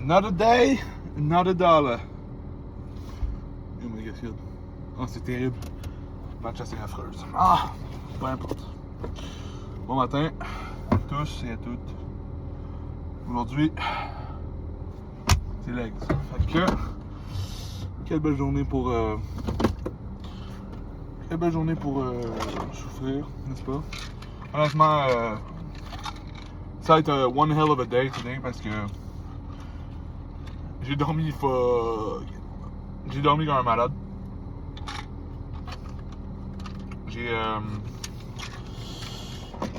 Not a day, not a dollar. Oh my god. Oh, c'est terrible. Match assez affreuse. Ah, peu importe. Bon matin à tous et à toutes. Aujourd'hui, c'est legs. Fait que, quelle belle journée pour souffrir, n'est-ce pas? Honnêtement, ça va être one hell of a day today parce que j'ai dormi comme un malade. Je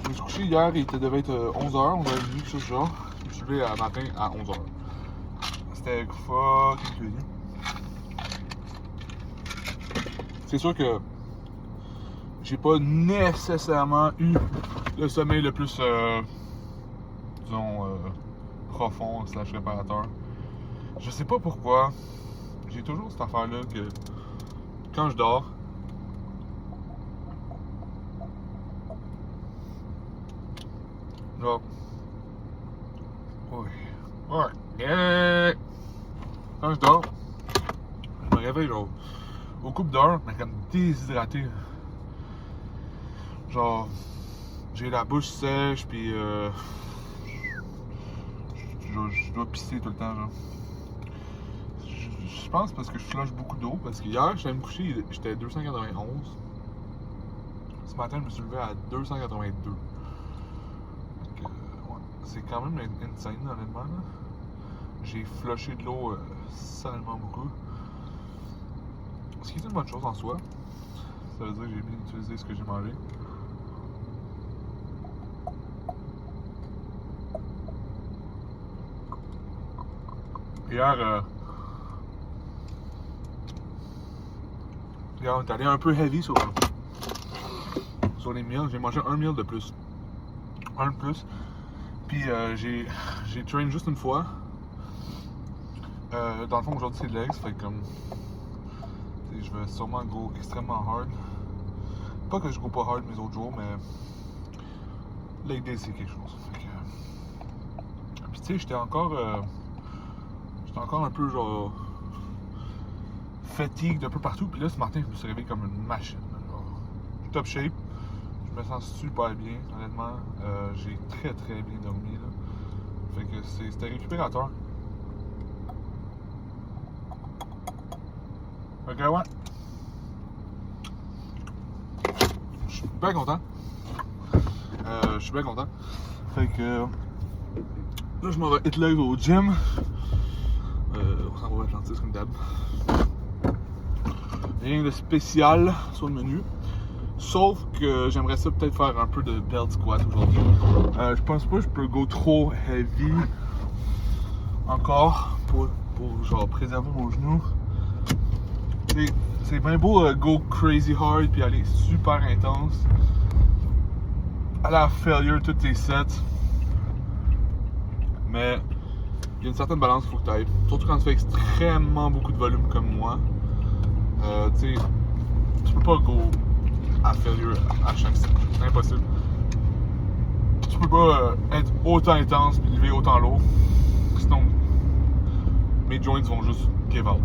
me suis couché hier, il devait être 11h, 11h30, quelque chose du genre. Je me suis levé à matin à 11h. C'était fucking crazy. C'est sûr que j'ai pas nécessairement eu le sommeil le plus, profond / réparateur. Je sais pas pourquoi, j'ai toujours cette affaire-là que quand je dors, genre, quand je dors, je me réveille genre au couple d'heures, mais comme déshydraté. Genre, j'ai la bouche sèche, puis je dois pisser tout le temps, genre. Je pense parce que je flush beaucoup d'eau, parce que hier, j'allais me coucher, j'étais à 291. Ce matin, je me suis levé à 282. Donc, ouais, c'est quand même insane, honnêtement. Là. J'ai flushé de l'eau salement beaucoup. Ce qui est une bonne chose en soi. Ça veut dire que j'ai bien utilisé ce que j'ai mangé. Hier, on est allé un peu heavy sur les meals. J'ai mangé un meal de plus. Un de plus. Puis j'ai train juste une fois. Dans le fond, aujourd'hui c'est legs. Fait que comme. Je vais sûrement go extrêmement hard. Pas que je go pas hard mes autres jours, mais. Leg day c'est quelque chose. Fait que. Puis tu sais, j'étais encore un peu genre. Fatigue d'un peu partout, puis là ce matin je me suis réveillé comme une machine. Genre, top shape, je me sens super bien, honnêtement. J'ai très bien dormi là. Fait que c'était récupérateur. Fait que ouais. Je suis bien content. Fait que là je m'en vais hit legs au gym. On s'en va à Atlantis comme d'hab. Rien de spécial sur le menu. Sauf que j'aimerais ça peut-être faire un peu de belt squat aujourd'hui. Je pense pas que je peux go trop heavy encore pour genre préserver mon genou. C'est bien beau go crazy hard puis aller super intense. Aller à failure toutes tes sets. Mais il y a une certaine balance qu'il faut que tu ailles. Surtout quand tu fais extrêmement beaucoup de volume comme moi. Tu sais, tu peux pas go à failure à chaque set. C'est impossible. Tu peux pas être autant intense et lever autant lourd. Sinon, mes joints vont juste give out.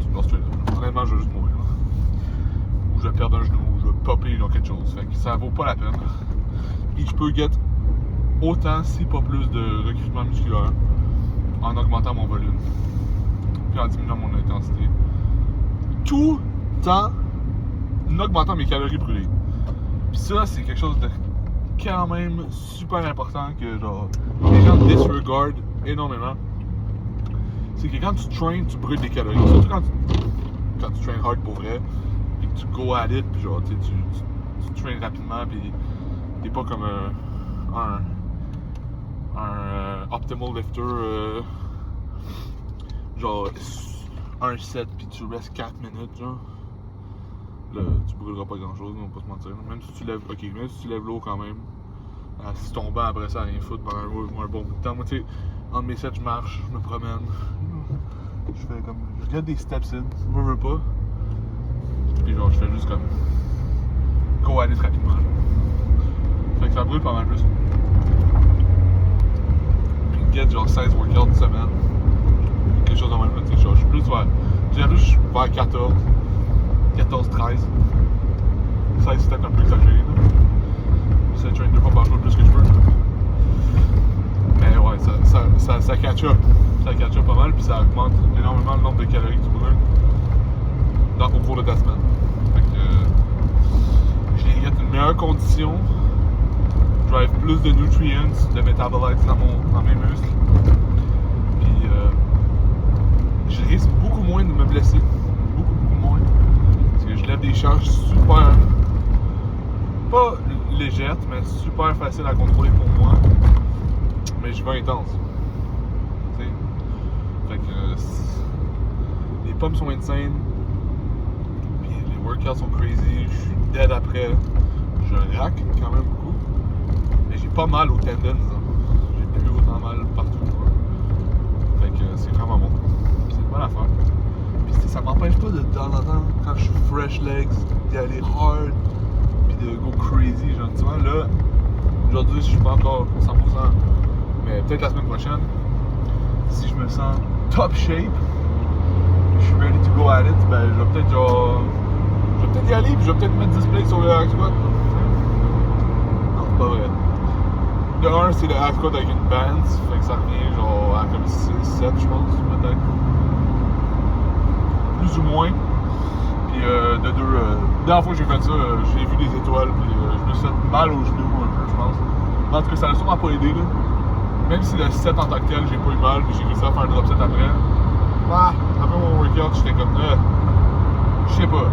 Honnêtement, je vais juste mourir. Ou je vais perdre un genou, ou je vais popper dans quelque chose. Fait que ça vaut pas la peine. Et je peux get autant, si pas plus, de recrutement musculaire en augmentant mon volume. Puis en diminuant mon intensité. Tout en augmentant mes calories brûlées. Puis ça, c'est quelque chose de quand même super important que genre les gens disregard énormément. C'est que quand tu trains, tu brûles des calories. Surtout quand tu trains hard pour vrai, et que tu go at it, puis genre tu trains rapidement, puis t'es pas comme un optimal lifter genre un set puis tu restes 4 minutes genre. Là, tu brûleras pas grand chose, on va pas se mentir. Même si tu lèves, même si tu lèves l'eau quand même. Si ton banc après ça à rien foutre pendant un bon bout de temps. Moi tu sais, entre mes sets je marche, je me promène. Je fais comme. Je regarde des steps in, je veux pas. Puis genre je fais juste comme. Go at it rapidement. Fait que ça brûle pas mal plus. Puis get genre 16 workouts de semaine. Que dirais plus vers 14, 13. 16 c'est peut-être un peu exagéré. J'essaie de traîner 2 fois par jour le plus que je peux. Mais ouais, ça catch up. Ça catch up pas mal, puis ça augmente énormément le nombre de calories que tu brûles au cours de ta semaine. Fait que j'ai une meilleure condition, je drive plus de nutrients, de metabolites dans mes muscles. Puis je risque beaucoup moins de me blesser. Beaucoup moins. Parce que je lève des charges super, pas légères, mais super faciles à contrôler pour moi. Mais je vais intense. T'sais. Fait que les pommes sont insane. Puis les workouts sont crazy. Je suis dead après. Je rack quand même beaucoup. Mais j'ai pas mal aux tendons. Hein. J'ai plus autant mal partout. Fait que c'est vraiment bon. C'est une bonne affaire. Puis ça m'empêche pas de temps en temps, quand je suis fresh legs, d'y aller hard. Puis de go crazy. Genre, tu vois, là, aujourd'hui, je suis pas encore 100%. Mais peut-être la semaine prochaine, si je me sens top shape, je suis ready to go at it, ben je vais peut-être y aller, puis je vais peut-être mettre 10 plates sur le hack squat. Non, c'est pas vrai. De 1, c'est le hack squat avec une band, fait que ça revient genre à comme 6, 7 je pense, peut-être. Plus ou moins. Puis de 2, la dernière fois que j'ai fait ça, j'ai vu des étoiles, puis je me suis fait mal aux genoux un peu, je pense. Mais en tout cas, ça n'a sûrement pas aidé, là. Même si le set en tant que tel, j'ai pas eu mal, puis j'ai réussi à faire un drop set après. Bah, après mon workout, j'étais comme je sais pas.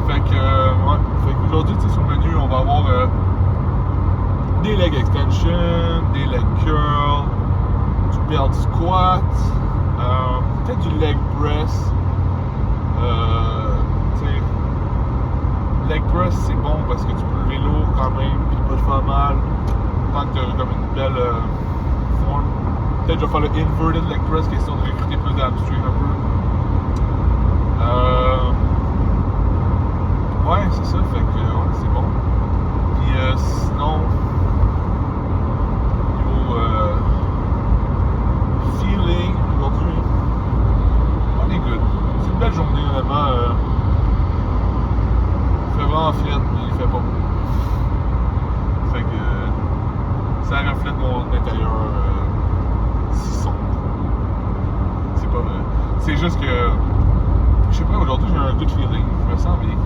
Fait que, ouais. Fait qu'aujourd'hui, tu sais, sur le menu, on va avoir des leg extension, des leg curl, du belt squat, peut-être du leg press. Tu sais, leg press, c'est bon parce que tu peux lever lourd quand même, puis pas te faire mal. Tant que tu as comme une belle forme. Peut-être que je vais faire le inverted leg press, question de recruter plus d'hamstring un peu. Ouais, c'est ça, fait que ouais, c'est bon. Puis sinon, niveau feeling, aujourd'hui, on est good. C'est une belle journée, vraiment. Il fait vraiment fret, mais il fait pas beau. Fait que ça reflète mon intérieur si sombre. C'est pas vrai. C'est juste que, je sais pas, aujourd'hui j'ai un good feeling, je me sens bien.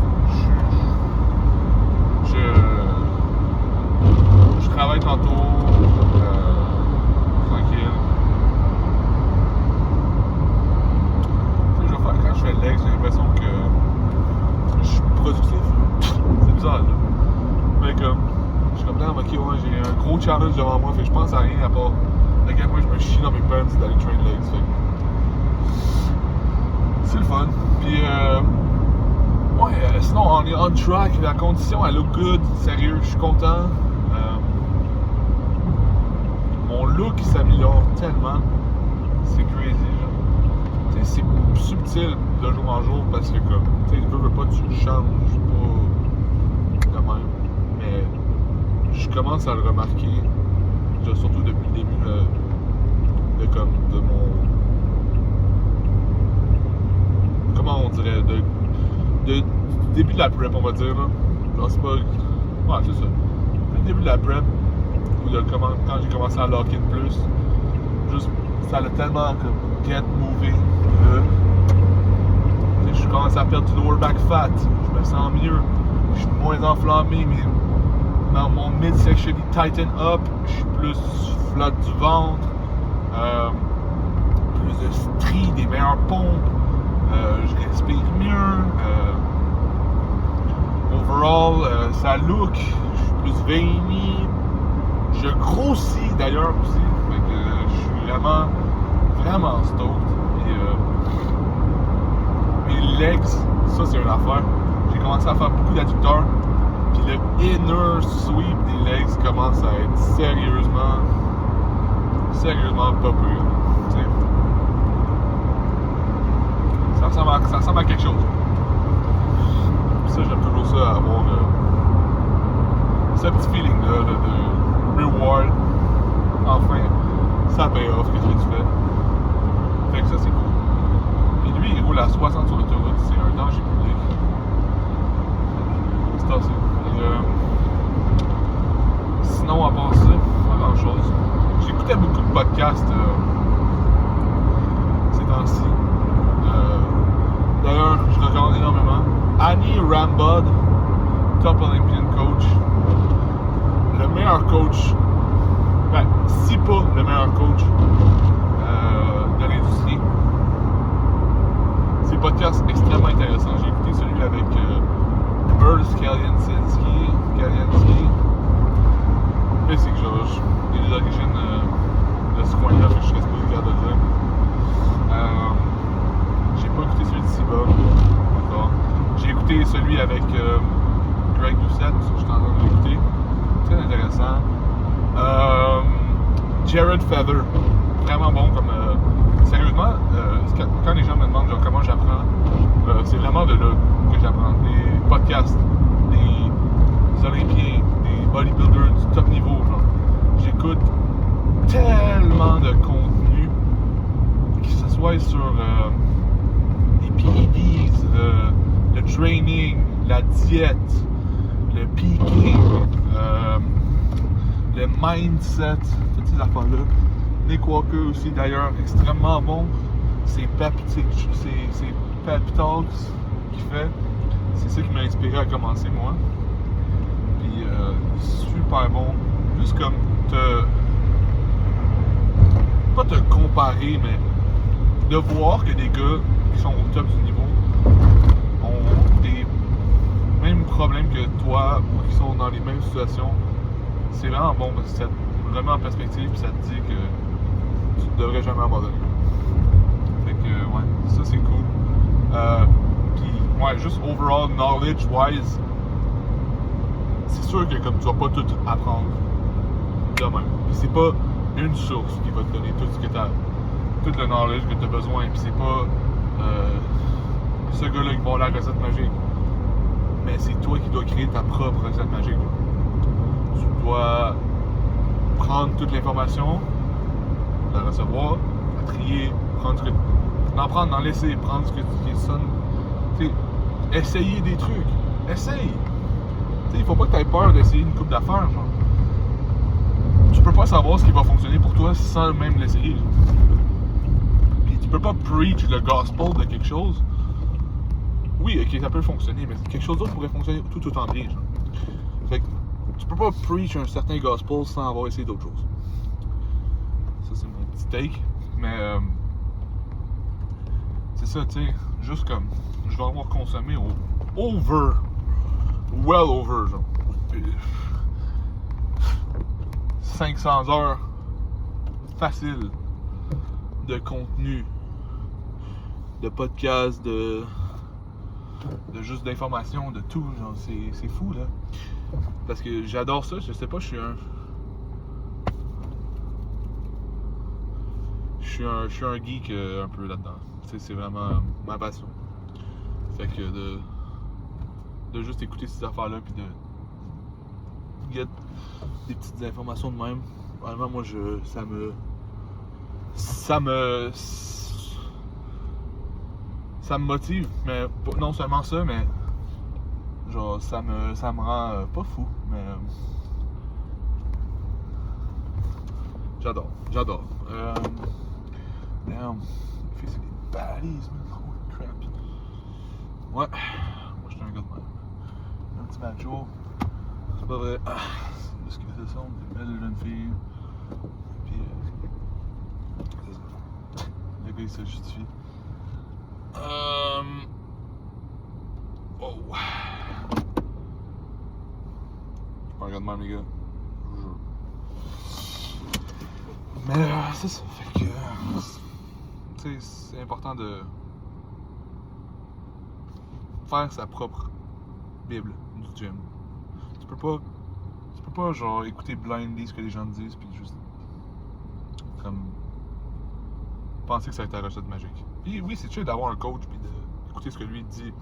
Je travaille tantôt, tranquille. Quand je fais le leg, j'ai l'impression que je suis productif. C'est bizarre, là. Mais comme, je suis comme, ok, ouais, j'ai un gros challenge devant moi, fait que je pense à rien à part à quel point je me chie dans mes pants d'aller train legs. Fait c'est le fun. Puis, ouais, sinon, on est on track, la condition, elle look good, sérieux, je suis content. Mon look s'améliore tellement, c'est crazy, genre. Tu sais, c'est subtil de jour en jour parce que, comme, tu sais, veux pas, tu le changes pas quand même. Mais je commence à le remarquer, surtout depuis le début de mon. Comment on dirait, de début de la prep, on va dire, là. Genre, c'est pas. Ouais, c'est ça. Depuis le début de la prep, ou quand j'ai commencé à lock-in plus, juste, ça allait tellement comme get moving, là. Je commence à perdre du lower back fat, je me sens mieux, je suis moins enflammé, mais mon midsection il tighten up, je suis plus flat du ventre, plus de stries, des meilleures pompes, je respire mieux, overall ça look, je suis plus veiny, je grossis d'ailleurs aussi, fait que je suis vraiment stoked. Mes legs, ça c'est une affaire. J'ai commencé à faire beaucoup d'adducteurs. Puis le inner sweep des legs commence à être sérieusement pas pire. T'sais. Ça ressemble à quelque chose. Puis ça, j'aime toujours ça, avoir ce petit feeling là de reward. Enfin, ça paye off, qu'est-ce que tu fais. Fait que ça c'est cool. lui, il roule à 60 sur l'autoroute. C'est un danger public. C'est assez. Sinon, à part ça, pas grand chose. J'écoutais beaucoup de podcasts ces temps-ci. D'ailleurs, je recommande énormément. Annie Rambod, Top Olympian Coach. Le meilleur coach, ben, si pas le meilleur coach de l'industrie. C'est un podcast extrêmement intéressant. J'ai écouté celui avec Urs Kalianski. Basic George. Il est d'origine de ce coin-là, je serais supposé garder de dire. J'ai pas écouté celui de Siba encore. J'ai écouté celui avec Greg Doucette, je suis en train de l'écouter. Très intéressant. Jared Feather, vraiment bon comme. Sérieusement, quand les gens me demandent genre, comment j'apprends, c'est vraiment de là que j'apprends. Des podcasts, des Olympiens, des bodybuilders du top niveau. Genre. J'écoute tellement de contenu, que ce soit sur les PEDs, le training, la diète, le peaking, le mindset, toutes ces affaires-là. Nick Walker aussi d'ailleurs, extrêmement bon. Ses pep talks qu'il fait, c'est ça qui m'a inspiré à commencer moi. Puis super bon. Juste comme pas te comparer, mais de voir que des gars qui sont au top du niveau ont des mêmes problèmes que toi ou qui sont dans les mêmes situations. C'est vraiment bon parce que ça te met vraiment en perspective et ça te dit que tu ne devrais jamais abandonner. Fait que ouais, ça c'est cool. Puis ouais, juste overall knowledge wise, c'est sûr que comme tu vas pas tout apprendre de même. Puis c'est pas une source qui va te donner tout ce que t'as, tout le knowledge que tu as besoin. Puis c'est pas ce gars-là qui va avoir la recette magique. Mais c'est toi qui dois créer ta propre recette magique. Tu dois prendre toute l'information, la recevoir, la trier, prendre ce que d'en prendre, d'en laisser, prendre ce qui sonne. T'sais, essayer des trucs. Essaye! Il faut pas que tu aies peur d'essayer une coupe d'affaires. Genre. Tu peux pas savoir ce qui va fonctionner pour toi sans même l'essayer. Puis tu peux pas preach le gospel de quelque chose. Oui, ok, ça peut fonctionner, mais quelque chose d'autre pourrait fonctionner tout autant bien. Genre. Fait que tu peux pas preach un certain gospel sans avoir essayé d'autres choses. Ça, c'est mon petit take. Mais c'est ça, tu sais, juste comme je vais avoir consommé well over, genre. 500 heures facile de contenu, de podcast, de juste d'informations, de tout, genre, c'est fou, là. Parce que j'adore ça, je sais pas, je suis un geek un peu là-dedans. Tu sais, c'est vraiment ma passion. Fait que de juste écouter ces affaires-là puis de get des petites informations de même. Vraiment, moi, ça me motive, mais non seulement ça, mais genre ça me rend pas fou, mais j'adore. Damn, il fait des baddies, man. Holy crap. Ouais, moi je suis un gars de même. Un petit macho. C'est pas vrai. Parce que c'est ça, on est belles jeunes filles. Puis c'est ça. Le gars il se justifie. Oh. Je suis pas un gars de même, les gars. Je jure. Mais c'est ça. Fait que tu sais, c'est important de faire sa propre Bible du gym. Tu peux pas genre écouter blindly ce que les gens te disent puis juste comme penser que ça va être ta recette magique. Puis oui, c'est chill d'avoir un coach puis d'écouter ce que lui dit.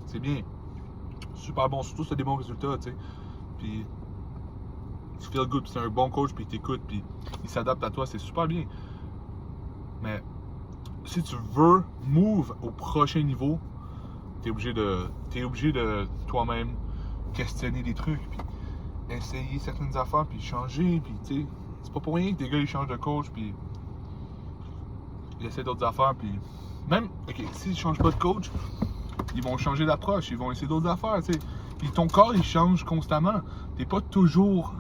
C'est bien. Super bon, surtout si t'as des bons résultats, tu sais. Puis tu feel good, puis c'est un bon coach puis il t'écoute puis il s'adapte à toi, c'est super bien. Mais si tu veux move au prochain niveau, t'es obligé de toi-même questionner des trucs, puis essayer certaines affaires, puis changer, puis tu sais, c'est pas pour rien que des gars ils changent de coach, puis ils essaient d'autres affaires, puis même, ok, s'ils changent pas de coach, ils vont changer d'approche, ils vont essayer d'autres affaires, tu sais. Puis ton corps il change constamment. Tu vas pas toujours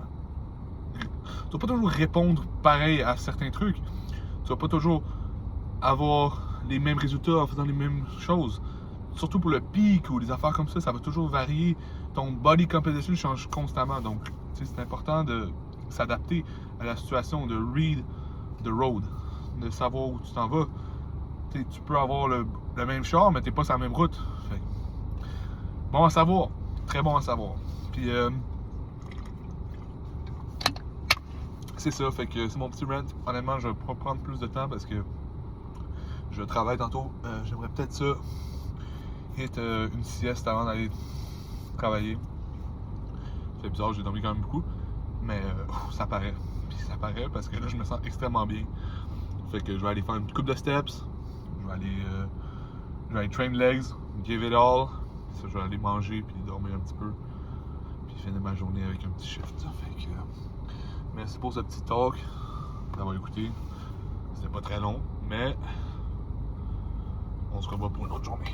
répondre pareil à certains trucs. Tu vas pas toujours avoir les mêmes résultats en faisant les mêmes choses. Surtout pour le pic ou des affaires comme ça va toujours varier. Ton body composition change constamment. Donc, c'est important de s'adapter à la situation, de read the road, de savoir où tu t'en vas. Tu peux avoir le même char, mais t'es pas sur la même route. Fait. Bon à savoir. Très bon à savoir. Puis, c'est ça. Fait que c'est mon petit rant. Honnêtement, je vais pas prendre plus de temps parce que je travaille tantôt. J'aimerais peut-être ça. Hit une sieste avant d'aller travailler. C'est bizarre, j'ai dormi quand même beaucoup. Mais ça paraît. Puis ça paraît parce que là, je me sens extrêmement bien. Fait que je vais aller faire une coupe de steps. Je vais aller train legs, give it all. Ça, je vais aller manger puis dormir un petit peu. Puis finir ma journée avec un petit shift. Fait que merci pour ce petit talk d'avoir écouté. C'était pas très long, mais on se revoit pour une autre journée.